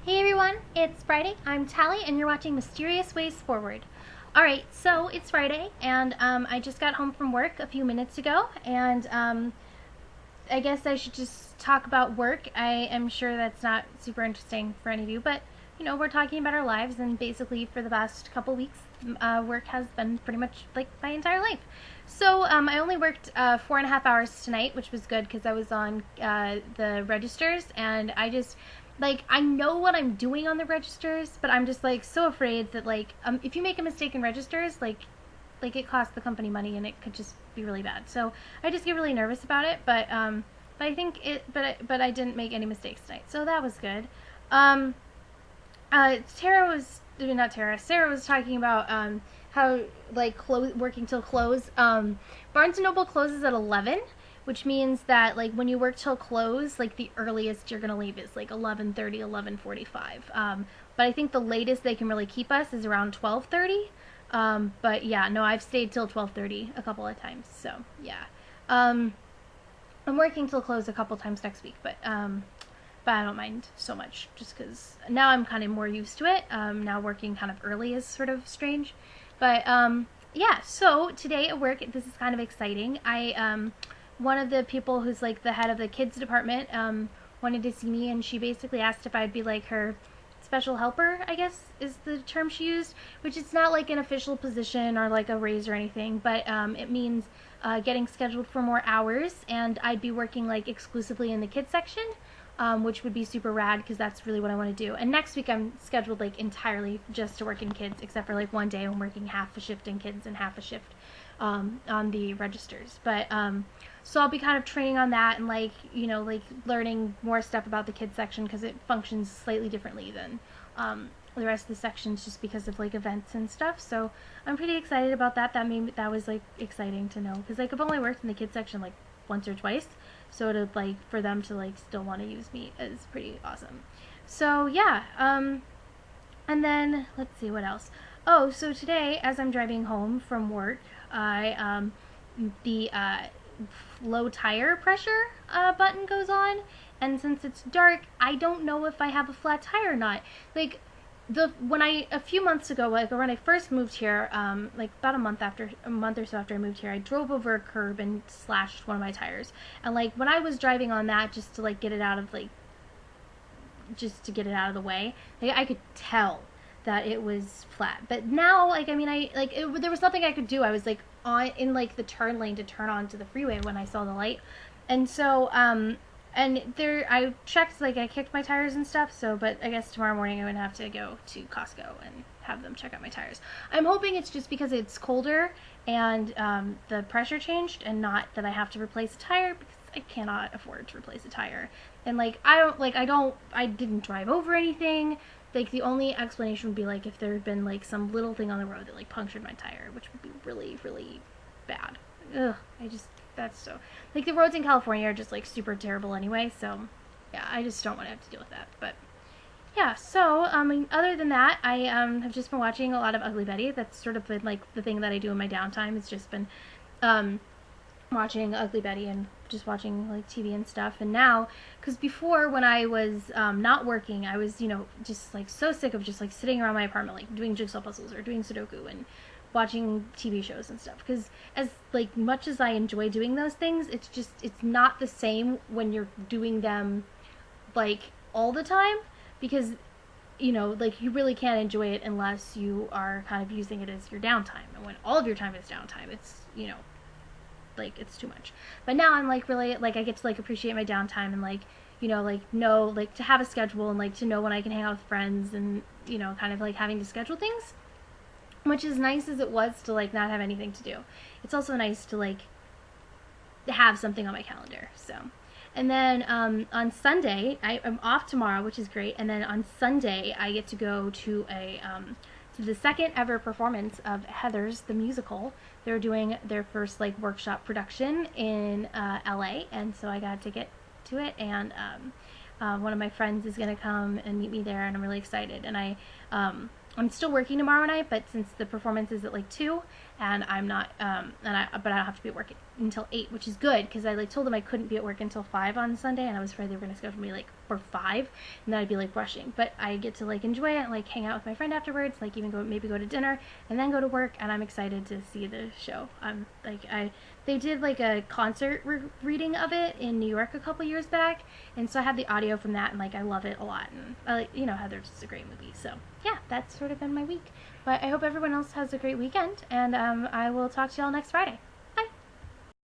Hey everyone, it's Friday. I'm Tally, and you're watching Mysterious Ways Forward. Alright, so it's Friday, and I just got home from work a few minutes ago, and I guess I should just talk about work. I am sure that's not super interesting for any of you, but we're talking about our lives, and basically for the past couple weeks, work has been pretty much like my entire life. So I only worked 4.5 hours tonight, which was good because I was on the registers, and I know what I'm doing on the registers, but I'm just like so afraid that if you make a mistake in registers, like it costs the company money and it could just be really bad. So I just get really nervous about it, but I think but I didn't make any mistakes tonight, so that was good. Um, Tara was not Tara. Sarah was talking about how working till close. Barnes and Noble closes at 11, which means that like when you work till close, like the earliest you're gonna leave is like 11:30, 11:45. But I think the latest they can really keep us is around 12:30. But yeah, no, I've stayed till 12:30 a couple of times. So yeah, um, I'm working till close a couple times next week, but I don't mind so much just because now I'm kind of more used to it. Now working kind of early is sort of strange, but yeah. So today at work, this is kind of exciting. One of the people who's like the head of the kids department wanted to see me, and she basically asked if I'd be like her special helper, I guess is the term she used, which is not like an official position or like a raise or anything, but it means getting scheduled for more hours, and I'd be working like exclusively in the kids section, which would be super rad because that's really what I want to do. And next week I'm scheduled like entirely just to work in kids, except for like one day I'm working half a shift in kids and half a shift on the registers. But so I'll be kind of training on that and like learning more stuff about the kids section because it functions slightly differently than the rest of the sections just because of like events and stuff. So I'm pretty excited about that. That was like exciting to know because like I've only worked in the kids section like once or twice, so to like for them to like still want to use me is pretty awesome. So yeah, and then let's see what else. Oh, so today as I'm driving home from work, I the low tire pressure button goes on, and since it's dark, I don't know if I have a flat tire or not. Like when I a few months ago, like when I first moved here, like about a month or so after I moved here, I drove over a curb and slashed one of my tires. And like when I was driving on that just to like get it out of just to get it out of the way, like I could tell that it was flat. But now, like I mean, there was nothing I could do. I was like on in like the turn lane to turn onto the freeway when I saw the light, and so and there I checked, like I kicked my tires and stuff. So, but I guess tomorrow morning I'm gonna have to go to Costco and have them check out my tires. I'm hoping it's just because it's colder and the pressure changed, and not that I have to replace a tire because I cannot afford to replace a tire. And like I didn't drive over anything. Like the only explanation would be like if there had been like some little thing on the road that like punctured my tire, which would be really, really bad. Ugh, that's so like the roads in California are just like super terrible anyway, so yeah, I just don't want to have to deal with that. But yeah, so other than that, I have just been watching a lot of Ugly Betty. That's sort of been like the thing that I do in my downtime. It's just been um watching Ugly Betty and just watching like TV and stuff. And now, because before when I was not working, I was just like so sick of just like sitting around my apartment like doing jigsaw puzzles or doing Sudoku and watching TV shows and stuff. Because as like much as I enjoy doing those things, it's not the same when you're doing them like all the time because like you really can't enjoy it unless you are kind of using it as your downtime. And when all of your time is downtime, it's like it's too much. But now I'm like really like I get to like appreciate my downtime and like like know like to have a schedule and like to know when I can hang out with friends and kind of like having to schedule things, which is nice as it was to like not have anything to do. It's also nice to like have something on my calendar. So and then on Sunday I'm off tomorrow, which is great, and then on Sunday I get to go to to the second ever performance of Heathers the musical. They're doing their first like workshop production in LA, and so I got a ticket to it, and one of my friends is gonna come and meet me there, and I'm really excited. And I'm still working tomorrow night, but since the performance is at like 2, and I'm not but I don't have to be until 8, which is good because I like told them I couldn't be at work until 5 on Sunday, and I was afraid they were going to schedule me like for 5, and then I'd be like rushing. But I get to like enjoy it and like hang out with my friend afterwards, like even maybe go to dinner and then go to work, and I'm excited to see the show. They did like a concert reading of it in New York a couple years back, and so I have the audio from that, and like I love it a lot, and I like, you know, Heather's just a great movie. So yeah, that's sort of been my week. But I hope everyone else has a great weekend, and I will talk to y'all next Friday.